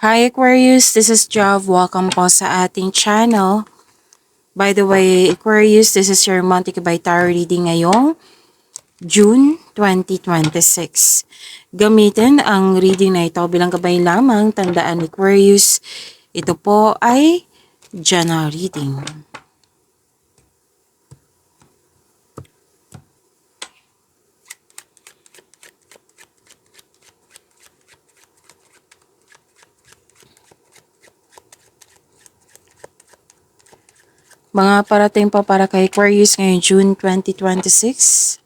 Hi Aquarius, this is Jav. Welcome po sa ating channel. By the way, Aquarius, this is your monthly by tarot reading ngayong June 2026. Gamitin ang reading na ito bilang gabay lamang. Tandaan Aquarius, ito po ay general reading. Mga parating pa para kay Aquarius ngayong June 2026.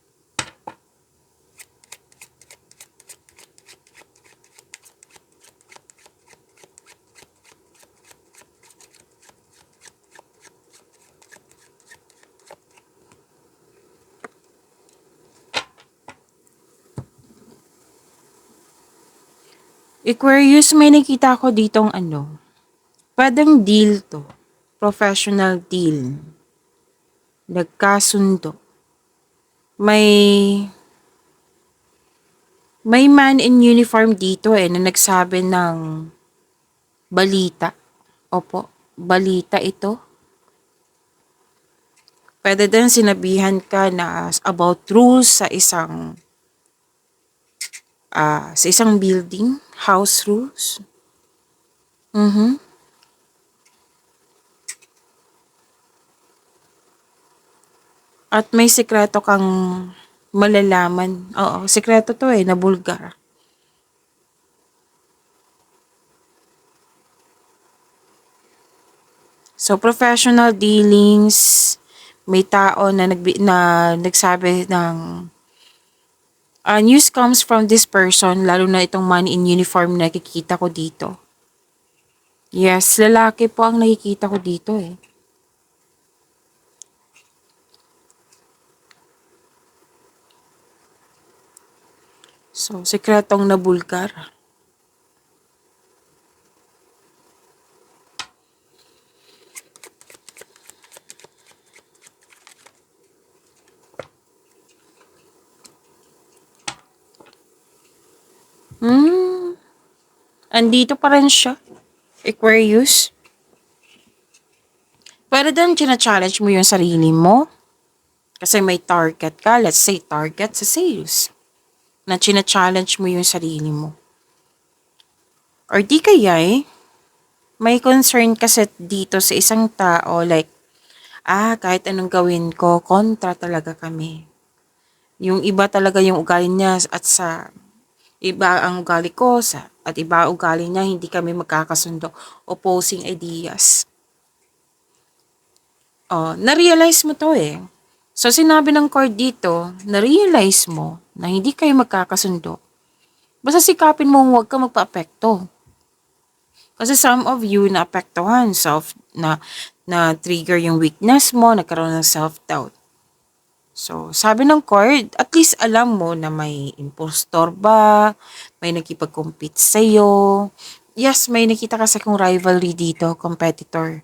Aquarius, may nakita ko ditong pwedeng deal to. Professional deal. Nagkasundo. May man in uniform dito na nagsabi ng balita. Opo, balita ito. Pwede din sinabihan ka na about rules sa isang building, house rules. At may sikreto kang malalaman. Oo, sikreto to na bulgar. So, professional dealings, may tao na nagsabi ng news comes from this person, lalo na itong man in uniform na nakikita ko dito. Yes, lalaki po ang nakikita ko dito So, sikretong na bulgar. Andito pa rin siya. Aquarius. Pero din challenge mo yung sarili mo. Kasi may target ka. Let's say target sa sales. Na challenge mo yung sarili mo. Or di kaya may concern kasi dito sa isang tao like, kahit anong gawin ko, kontra talaga kami. Yung iba talaga yung ugali niya at sa iba ang ugali ko at iba ang ugali niya, hindi kami magkakasundo. Opposing ideas. Na-realize mo to So, sinabi ng card dito, na-realize mo na hindi kayo magkakasundo. Basta sikapin mo huwag ka magpa-apekto. Kasi some of you na-apektuhan, na-trigger yung weakness mo, nagkaroon ng self-doubt. So, sabi ng card, at least alam mo na may impostor ba, may nakipag-compete sa'yo. Yes, may nakita kasi kung rivalry dito, competitor.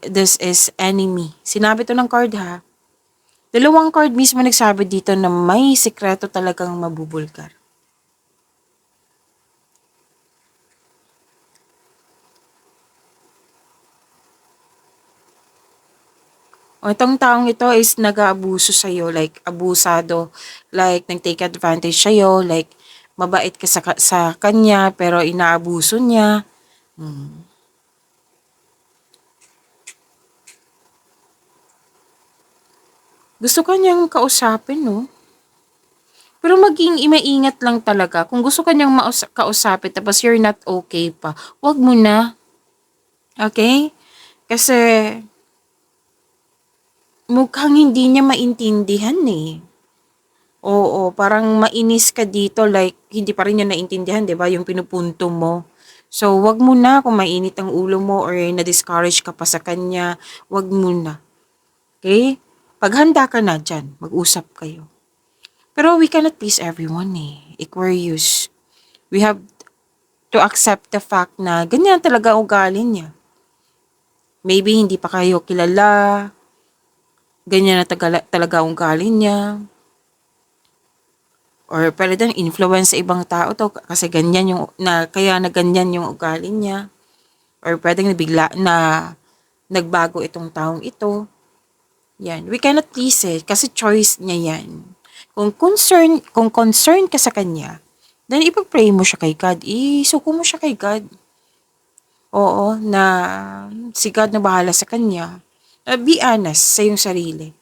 This is enemy. Sinabi to ng card ha. Dalawang card mismo nagsabi dito na may sikreto talagang mabubulgar. Itong taong ito is nag-aabuso sa'yo, like abusado, like nag-take advantage sa'yo, like mabait ka sa kanya pero inaabuso niya. Gusto ka niyang kausapin, no? Pero maging maingat lang talaga. Kung gusto ka niyang kausapin tapos you're not okay pa, wag mo na. Okay? Kasi mukhang hindi niya maintindihan Oo, parang mainis ka dito like hindi pa rin niya naintindihan, 'di ba, yung pinupunto mo. So, wag mo na kung mainit ang ulo mo or na-discourage ka pa sa kanya, wag mo na. Okay? Paghanda ka na dyan, mag-usap kayo. Pero we cannot please everyone Aquarius. We have to accept the fact na ganyan talaga ugali niya. Maybe hindi pa kayo kilala, ganyan na talaga ugali niya. Or pwede din influence sa ibang tao 'to kasi ganyan yung kaya na ganyan yung ugali niya. Or puwedeng bigla na nagbago itong taong ito. 'Yan, we cannot please it kasi choice niya 'yan. Kung concern ka sa kanya, then ipag-pray mo siya kay God, isuko mo siya kay God. Oo, na si God na bahala sa kanya. Be honest sa iyong sarili.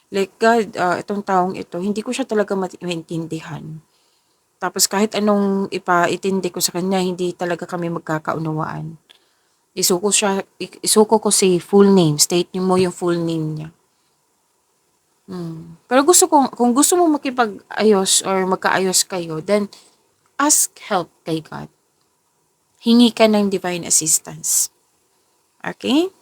Like, God, itong taong ito, hindi ko siya talaga maintindihan. Tapos kahit anong ipaintindi ko sa kanya, hindi talaga kami magkakaunawaan. Isuko ko si full name, state mo yung full name niya. Pero kung gusto mo makipag-ayos or magkaayos kayo, then ask help kay God. Hingi ka ng divine assistance. Okay?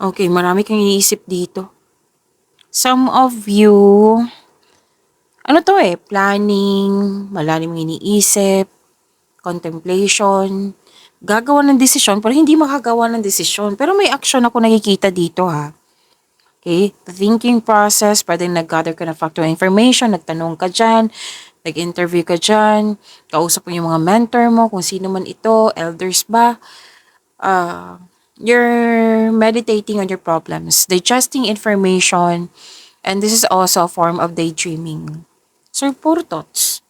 Okay, marami kang iniisip dito. Some of you, ano to planning, malalim iniisip, contemplation, gagawa ng desisyon pero hindi makagawa ng desisyon. Pero may action ako nakikita dito ha. Okay? The thinking process, pwedeng nag-gather ka ng factual information, nagtanong ka dyan, nag-interview ka dyan, kausap mo yung mga mentor mo, kung sino man ito, elders ba. You're meditating on your problems, digesting information, and this is also a form of daydreaming. So, puro thoughts.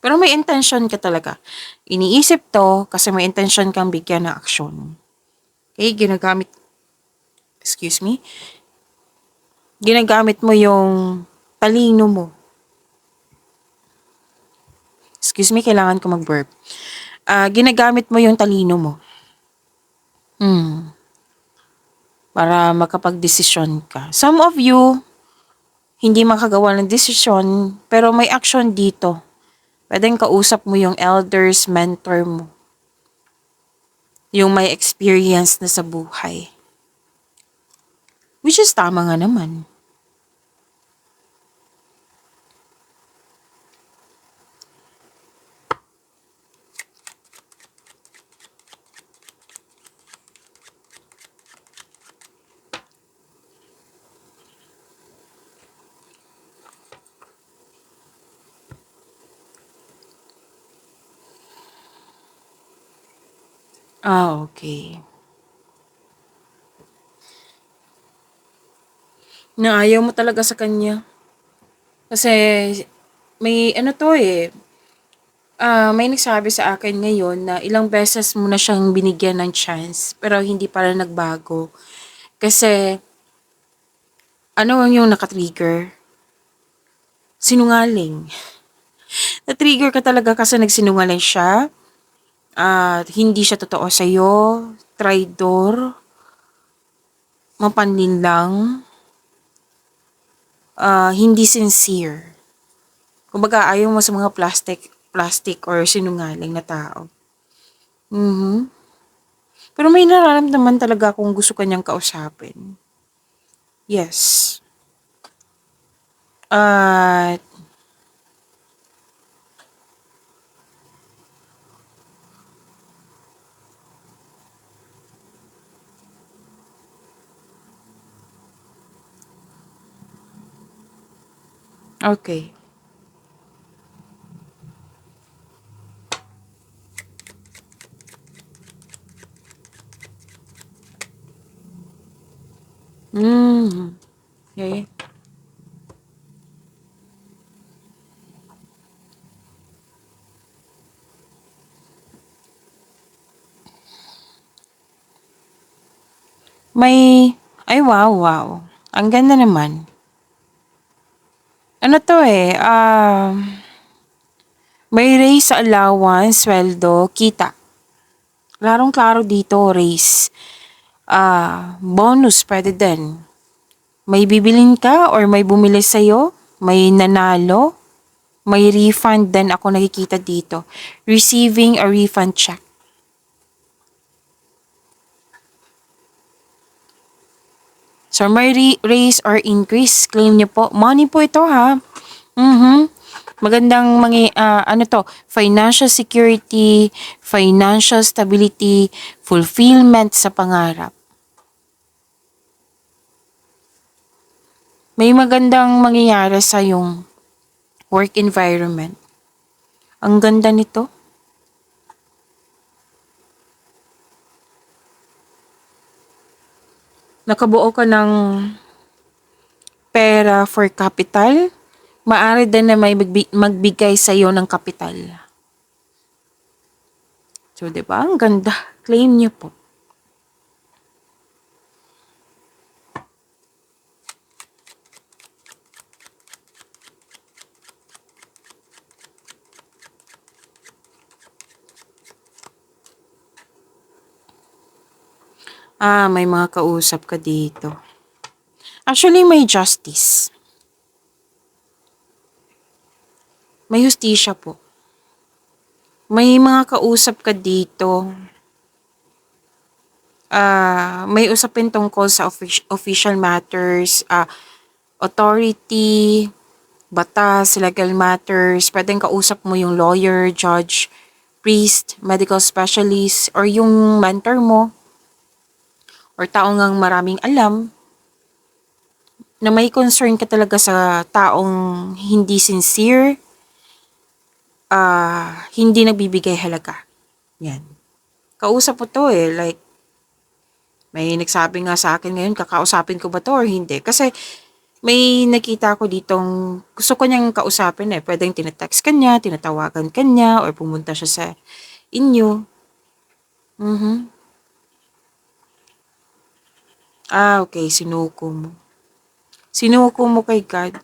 Pero may intention ka talaga. Iniisip to kasi may intention kang bigyan ng aksyon. Okay, ginagamit mo yung talino mo. Kailangan ko mag-burp. Ginagamit mo yung talino mo. Para makapag-desisyon ka. Some of you, hindi makagawa ng desisyon, pero may action dito. Pwedeng kausap mo yung elders, mentor mo. Yung may experience na sa buhay. Which is tama nga naman. Okay. Na ayaw mo talaga sa kanya. Kasi may may nagsabi sa akin ngayon na ilang beses mo na siyang binigyan ng chance pero hindi pa rin nagbago. Kasi ano yung nakatrigger? Sinungaling. Na-trigger ka talaga kasi nagsinungaling siya. Hindi siya totoo sa'yo. Traidor. Mapanlinlang. Hindi sincere. Kumbaga, ayaw mo sa mga plastic or sinungaling na tao. Pero may nararamdaman talaga kung gusto kanyang kausapin. Yes. At okay. Okay. Wow. Ang ganda naman. Ano to may raise sa allowance, sweldo, kita. Klarong-klaro dito, raise. Bonus, pwede din. May bibilin ka or may bumili sa'yo, may nanalo, may refund din ako nakikita dito. Receiving a refund check. So, may raise or increase. Claim niyo po. Money po ito, ha? Magandang ano to, financial security, financial stability, fulfillment sa pangarap. May magandang mangyayari sa yung work environment. Ang ganda nito. Nakabuo ka ng pera for capital. Maaari din na may magbigay sa iyo ng kapital. So, di ba? Ang ganda. Claim niyo po. May mga kausap ka dito. Actually, may justice. May hustisya po. May mga kausap ka dito. May usapin tungkol sa official matters, authority, batas, legal matters. Pwedeng kausap mo yung lawyer, judge, priest, medical specialist, or yung mentor mo, or taong ngang maraming alam, na may concern ka talaga sa taong hindi sincere, hindi nagbibigay halaga. Yan. Kausap mo to like, may nagsabi nga sa akin ngayon, kakausapin ko ba to or hindi? Kasi may nakita ko ditong gusto ko niyang kausapin Pwedeng tinetext ka niya, tinatawagan ka niya, or pumunta siya sa inyo. Okay, sinuko mo. Sinuko mo kay God.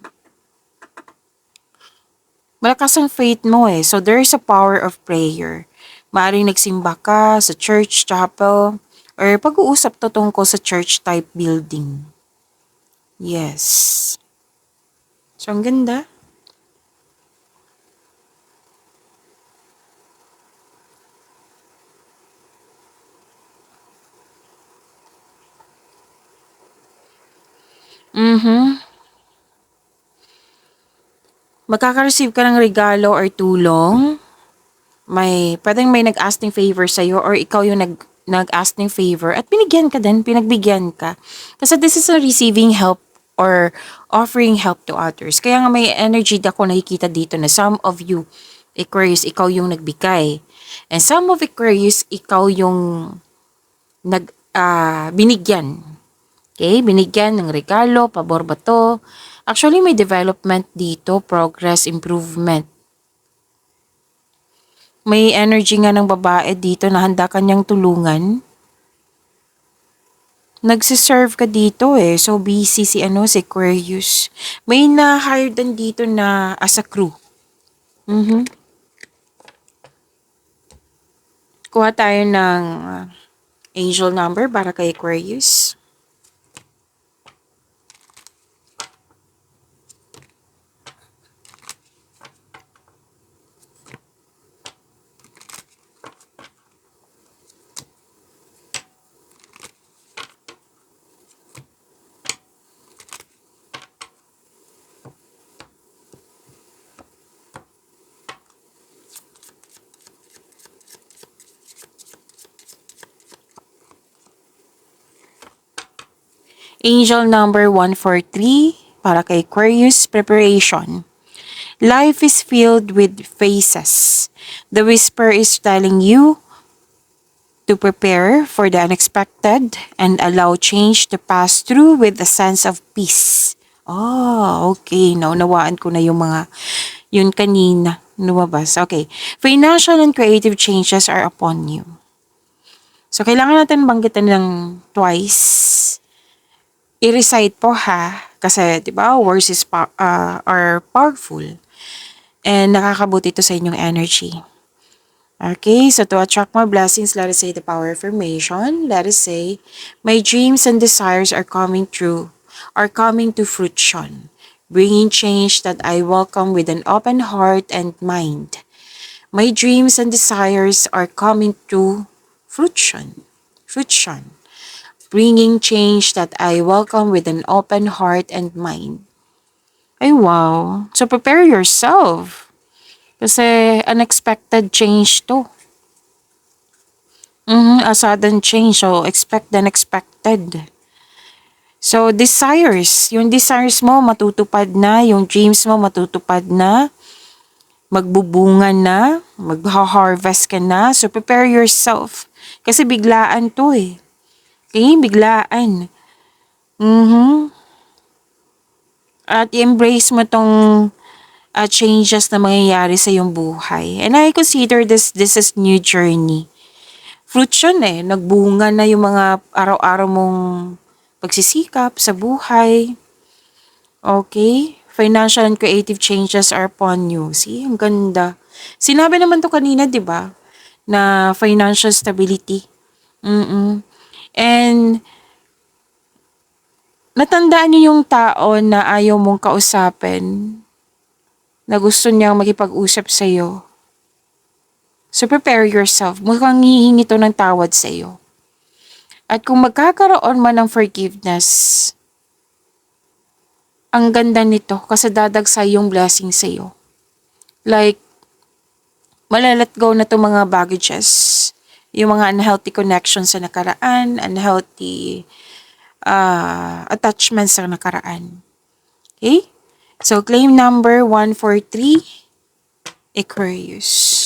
Malakas ang faith mo So, there's a power of prayer. Maaaring nagsimba ka sa church, chapel, or pag-uusap to tungkol sa church type building. Yes. So, ang ganda. Magkaka-receive ka ng regalo or tulong. Pwedeng may nag-asking favor sa'yo or ikaw yung nag-asking favor at binigyan ka din, pinagbigyan ka. Kasi this is a receiving help or offering help to others. Kaya nga may energy ako nakikita dito na some of you, Aquarius, ikaw yung nagbigay. And some of Aquarius, ikaw yung binigyan. Okay, binigyan ng regalo, pabor ba to? Actually, may development dito, progress, improvement. May energy nga ng babae dito na handa kanyang tulungan. Nagsiserve ka dito So, busy si Aquarius. May na-hire din dito na as a crew. Kuha tayo ng angel number para kay Aquarius. Angel number 143 para kay Aquarius, preparation. Life is filled with phases. The whisper is telling you to prepare for the unexpected and allow change to pass through with a sense of peace. Okay. Naunawaan ko na yung yun kanina lumabas. Okay. Financial and creative changes are upon you. So, kailangan natin banggitin ng twice. I-recite po kasi 'di ba words are powerful and nakakabuti ito sa inyong energy. Okay, so to attract more blessings, let us say the power of affirmation. Let us say, my dreams and desires are coming to fruition, bringing change that I welcome with an open heart and mind. My dreams and desires are coming to fruition. bringing change that I welcome with an open heart and mind. Ay, wow. So, prepare yourself. Kasi unexpected change to. A sudden change. So, expect the unexpected. So, desires. Yung desires mo, matutupad na. Yung dreams mo, matutupad na. Magbubunga na. Mag-harvest ka na. So, prepare yourself. Kasi biglaan to eh. Okay? Biglaan. At i-embrace mo tong changes na mangyayari sa iyong buhay. And I consider this is new journey. Fruit yun eh. Nagbunga na yung mga araw-araw mong pagsisikap sa buhay. Okay? Financial and creative changes are upon you. See? Ang ganda. Sinabi naman to kanina, di ba? Na financial stability. And natandaan niyo yung tao na ayaw mong kausapin, na gusto niyang makipag-usap sa iyo. So prepare yourself. Mukhang hihingi to ng tawad sa iyo. At kung magkakaroon man ng forgiveness, ang ganda nito kasi dadagsa yung blessing sa iyo. Like, malalet go na to mga baggages. Yung mga unhealthy connections sa nakaraan, unhealthy attachments sa nakaraan. Okay? So, claim number 143, Aquarius.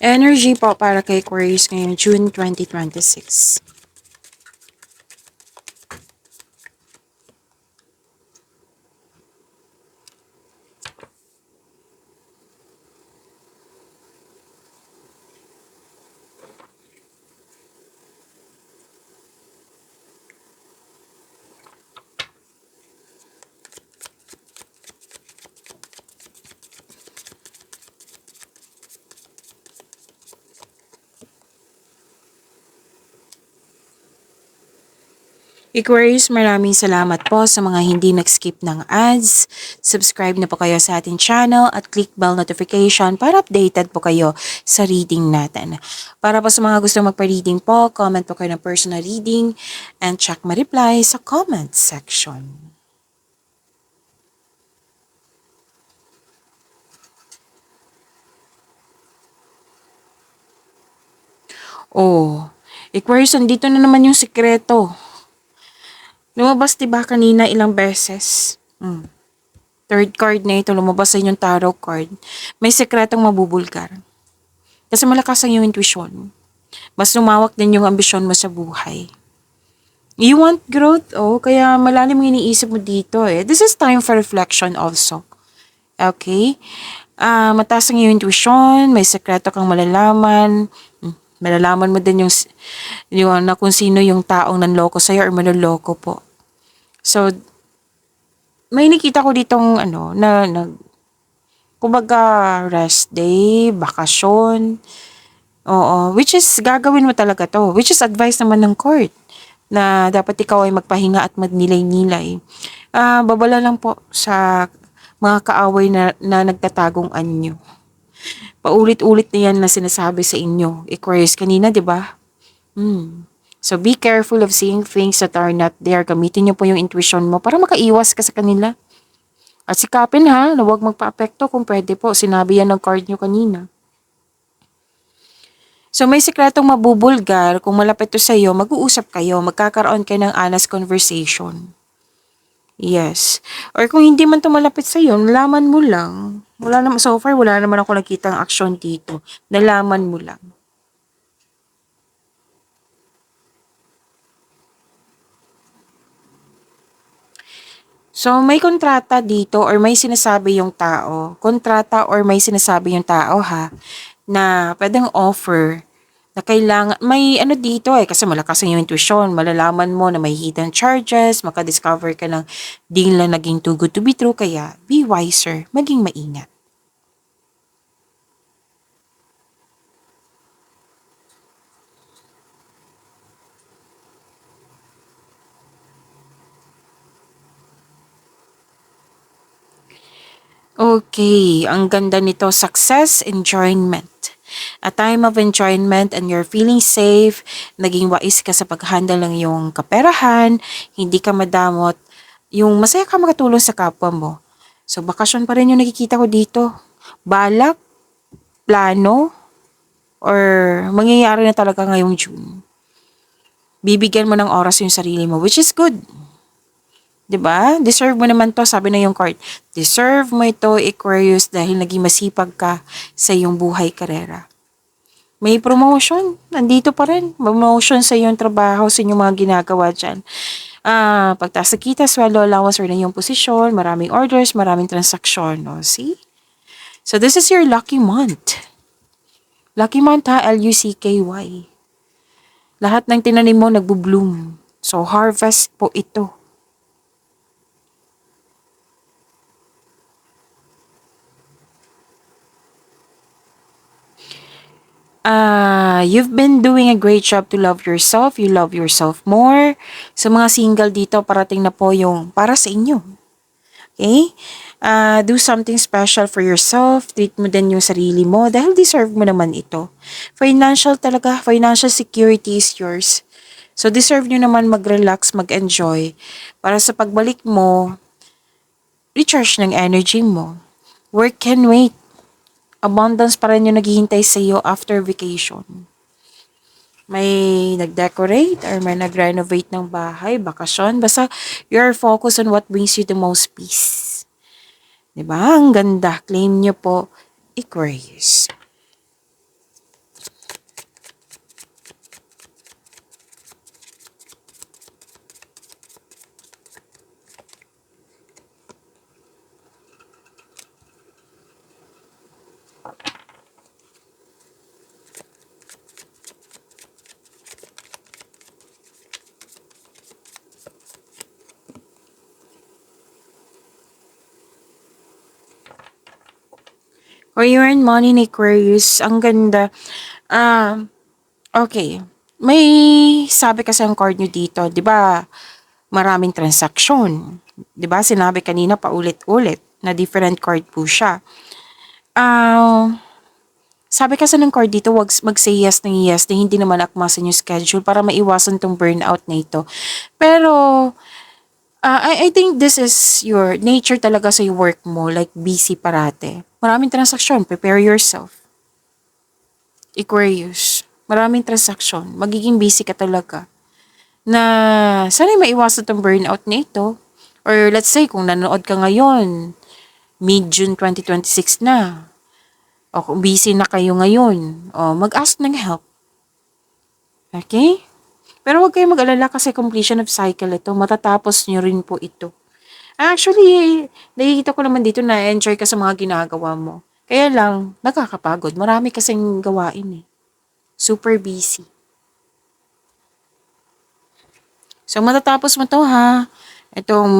Energy po para kay Aquarius ngayong June 2026. Aquarius, maraming salamat po sa mga hindi nag-skip ng ads. Subscribe na po kayo sa ating channel at click bell notification para updated po kayo sa reading natin. Para po sa mga gusto magpa-reading po, comment po kayo ng personal reading and check my reply sa comment section. Oh, Aquarius, andito na naman yung sikreto. Lumabas diba kanina ilang beses? Third card na ito, lumabas sa inyong tarot card. May sekretong mabubulgar. Kasi malakas ang iyong intuition. Mas lumawak din yung ambisyon mo sa buhay. You want growth? Oh, kaya malalim yung iniisip mo dito eh. This is time for reflection also. Okay? Mataas ang iyong intuition, may sekreto kang malalaman. Malalaman mo din yung na kung sino yung taong nanloko sa'yo or manloloko po. So, may nakita ko ditong kumbaga rest day, bakasyon. Oo, which is gagawin mo talaga to. Which is advice naman ng court na dapat ikaw ay magpahinga at magnilay-nilay. Babala lang po sa mga kaaway na nagtatagong anyo. Paulit-ulit na yan na sinasabi sa inyo. Aquarius kanina, di ba? So, be careful of seeing things that are not there. Gamitin niyo po yung intuition mo para makaiwas ka sa kanila. At sikapin ha, na huwag magpa-apekto kung pwede po. Sinabi yan ng card niyo kanina. So may sikretong mabubulgar, kung malapit to sa'yo, mag-uusap kayo, magkakaroon kayo ng honest conversation. Yes. Or kung hindi man to malapit sa'yo, nalaman mo lang. Wala naman, so far, wala naman ako nakitang aksyon dito. Nalaman mo lang. So, may kontrata dito or may sinasabi yung tao. Kontrata or may sinasabi yung tao ha, na pwedeng offer na kailangan, may ano dito kasi malakas ang yung intuition, malalaman mo na may hidden charges, makadiscover ka ng di lang naging too good to be true, kaya be wiser, maging maingat. Okay, ang ganda nito, success, enjoyment. A time of enjoyment and you're feeling safe, naging wais ka sa pag-handle ng iyong kaperahan, hindi ka madamot, yung masaya ka makatulong sa kapwa mo. So, bakasyon pa rin yung nakikita ko dito. Balak, plano, or mangyayari na talaga ngayong June. Bibigyan mo ng oras yung sarili mo, which is good. 'Di ba? Deserve mo naman to, sabi na yung card. Deserve mo ito, Aquarius, dahil naging masipag ka sa iyong buhay karera. May promotion, nandito pa rin. Promotion sa iyong trabaho, sa inyong mga ginagawa dyan. Pagtaas sa kita, sweldo, allowance, or na iyong posisyon, maraming orders, maraming transaksyon. No? See? So this is your lucky month. Lucky month ha, Lucky. Lahat ng tinanim mo nagbo-bloom. So harvest po ito. You've been doing a great job to love yourself. You love yourself more. Sa mga single dito, parating na po yung para sa inyo. Okay? Do something special for yourself. Treat mo din yung sarili mo dahil deserve mo naman ito. Financial talaga, financial security is yours. So deserve nyo naman mag-relax, mag-enjoy. Para sa pagbalik mo, recharge ng energy mo. Work can wait. Abundance pa rin yung naghihintay sa iyo after vacation. May nag-decorate or may nag-renovate ng bahay, bakasyon. Basta you're focused on what brings you the most peace. Diba? Ang ganda. Claim nyo po, Aquarius. Or you earn money ni Aquarius. Ang ganda. Ah, okay. May sabi kasi ang card nyo dito, di ba? Maraming transaksyon. Di ba? Sinabi kanina paulit-ulit na different card po siya. Ah, sabi kasi ng card dito, wag mag-say yes ng yes na hindi naman akma sa inyong schedule para maiwasan tong burnout na ito. Pero, I think this is your nature talaga sa work mo, like busy parate. Maraming transaksyon, prepare yourself. Aquarius, maraming transaksyon, magiging busy ka talaga. Na sana maiwasan tong burnout na ito. Or let's say, kung nanood ka ngayon, mid-June 2026 na, o kung busy na kayo ngayon, o mag-ask ng help. Okay? Pero huwag kayong mag-alala kasi completion of cycle ito. Matatapos nyo rin po ito. Actually, nakikita ko naman dito na enjoy ka sa mga ginagawa mo. Kaya lang, nakakapagod. Marami kasing gawain eh. Super busy. So, matatapos mo to ha. Itong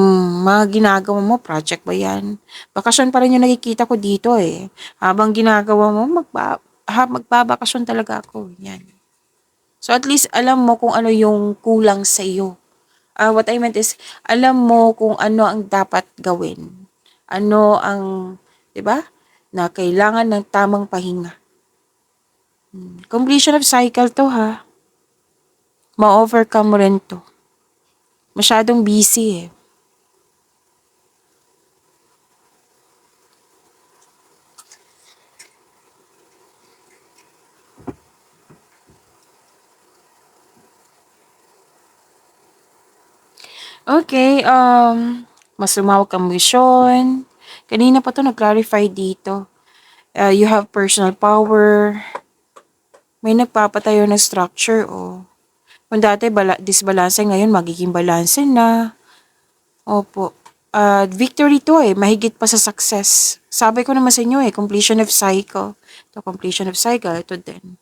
mga ginagawa mo, project ba yan? Bakasyon pa rin yung nakikita ko dito eh. Habang ginagawa mo, magbabakasyon talaga ako. Yan. So, at least alam mo kung ano yung kulang sa iyo. What I meant is, alam mo kung ano ang dapat gawin. Ano ang, di ba? Na kailangan ng tamang pahinga. Completion of cycle to ha. Ma-overcome mo rin to. Masyadong busy eh. Okay, mas lumawak ang misyon. Kanina pa 'to nag-clarify dito. You have personal power. May nagpapatayo ng structure, oh. Kung dati disbalanse, ngayon magiging balanse na. Opo. Victory 'to, eh, mahigit pa sa success. Sabi ko naman sa inyo, eh, completion of cycle. To completion of cycle, ito din.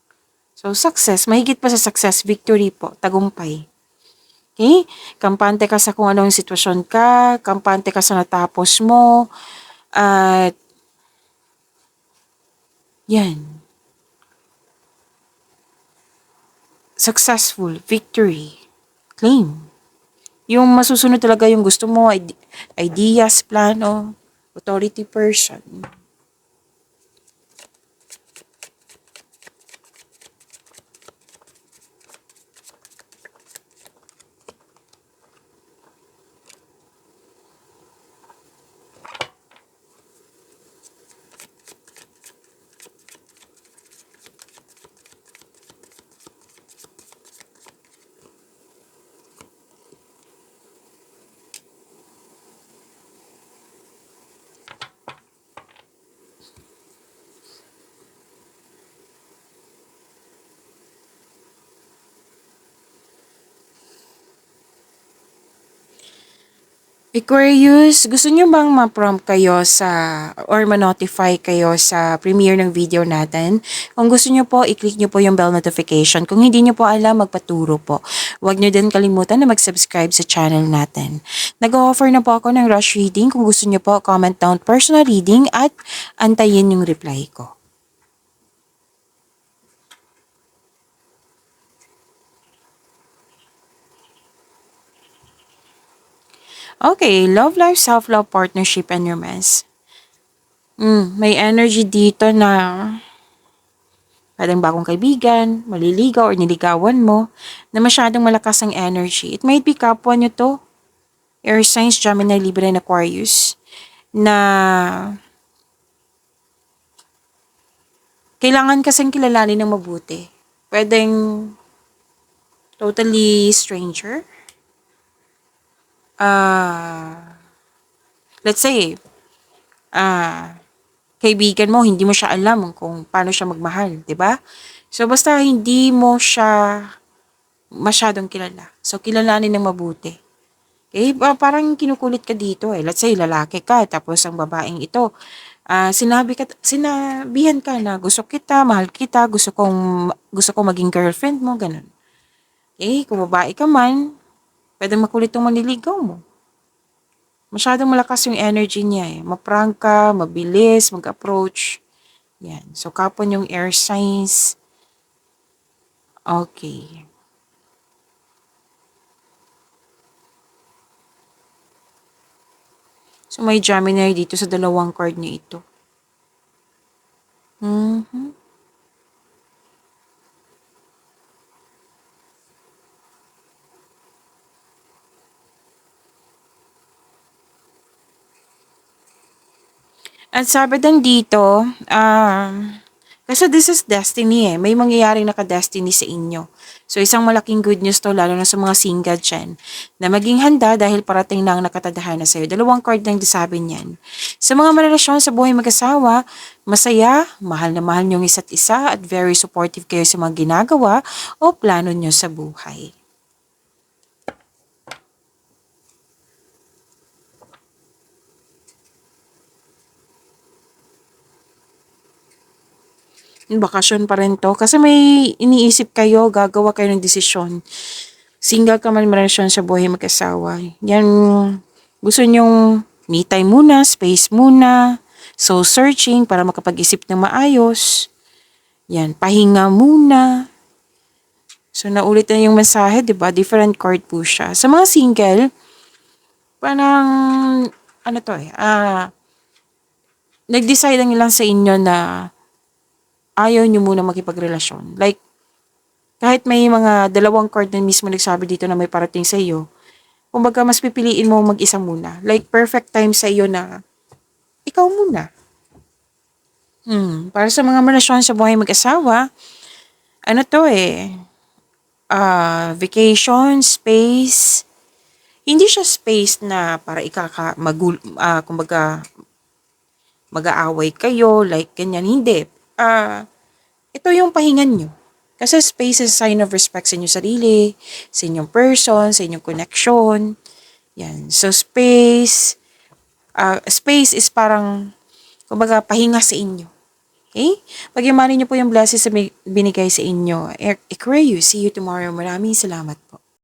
So, success, mahigit pa sa success, victory po, tagumpay. Okay? Kampante ka sa kung anong sitwasyon ka, kampante ka sa natapos mo, at yan, successful, victory, claim. Yung masusunod talaga yung gusto mo, ideas, plano, authority person. Aquarius, gusto niyo bang ma-prompt kayo sa or ma-notify kayo sa premiere ng video natin? Kung gusto niyo po, i-click niyo po yung bell notification. Kung hindi niyo po alam, magpaturo po. Huwag niyo din kalimutan na mag-subscribe sa channel natin. Nag-offer na po ako ng rush reading. Kung gusto niyo po, comment down personal reading at antayin yung reply ko. Okay, love life, self-love, partnership, and romance. May energy dito na parang bagong kaibigan, maliligaw or niligawan mo, na masyadong malakas ang energy. It might be kapwa nyo to, air signs, Gemini, Libra, and Aquarius, na kailangan kasing kilalanin ng mabuti. Pwedeng totally stranger. Let's say, kaibigan mo, hindi mo siya alam kung paano siya magmahal, di ba? So, basta hindi mo siya masyadong kilala. So, kilalanin ng mabuti. Okay? Parang kinukulit ka dito, eh. Let's say, lalaki ka, tapos ang babaeng ito, sinabihan ka na gusto kita, mahal kita, gusto kong maging girlfriend mo, ganun. Okay? Kung babae ka man, pwedeng makulit yung maniligaw mo. Masyadong malakas yung energy niya, eh. Maprangka, mabilis, mag-approach. Yan. So, kapon yung air signs. Okay. So, may Gemini dito sa dalawang card niya ito. Mhm. At sabi din dito, kasi this is destiny, eh. May mangyayaring naka-destiny sa inyo. So, isang malaking good news to, lalo na sa mga single dyan, na maging handa dahil parating na ang nakatadhana sa'yo. Dalawang card lang sabi niyan. Sa mga marelasyon sa buhay mag-asawa, masaya, mahal na mahal niyong isa't isa, at very supportive kayo sa mga ginagawa o plano niyo sa buhay. Bakasyon pa rin 'to kasi may iniisip kayo, gagawa kayo ng desisyon. Single ka man, relasyon sa buhay mag-asawa. Yan, gusto niyong me time muna, space muna, soul searching para makapag-isip ng maayos. Yan, pahinga muna. So, naulit na yung mensahe, di ba? Different card po siya. Sa mga single, parang, ano to eh, nag-decide lang lang sa inyo na ayaw nyo muna makipagrelasyon. Like, kahit may mga dalawang card na mismo nagsabi dito na may parating sa iyo, kumbaga mas pipiliin mo mag-isa muna. Like, perfect time sa iyo na ikaw muna. Para sa mga relasyon sa buhay mag-asawa, ano to eh, vacation, space, Hindi siya space na para kumbaga, mag-aaway kayo, like ganyan. Hindi. Ito yung pahingan nyo. Kasi space is a sign of respect sa inyong sarili, sa inyong person, sa inyong connection. Yan. So, space is parang, kumbaga, pahinga sa inyo. Okay? Pagyamanin niyo po yung blessings na binigay sa inyo. Aquarius, see you tomorrow. Maraming salamat po.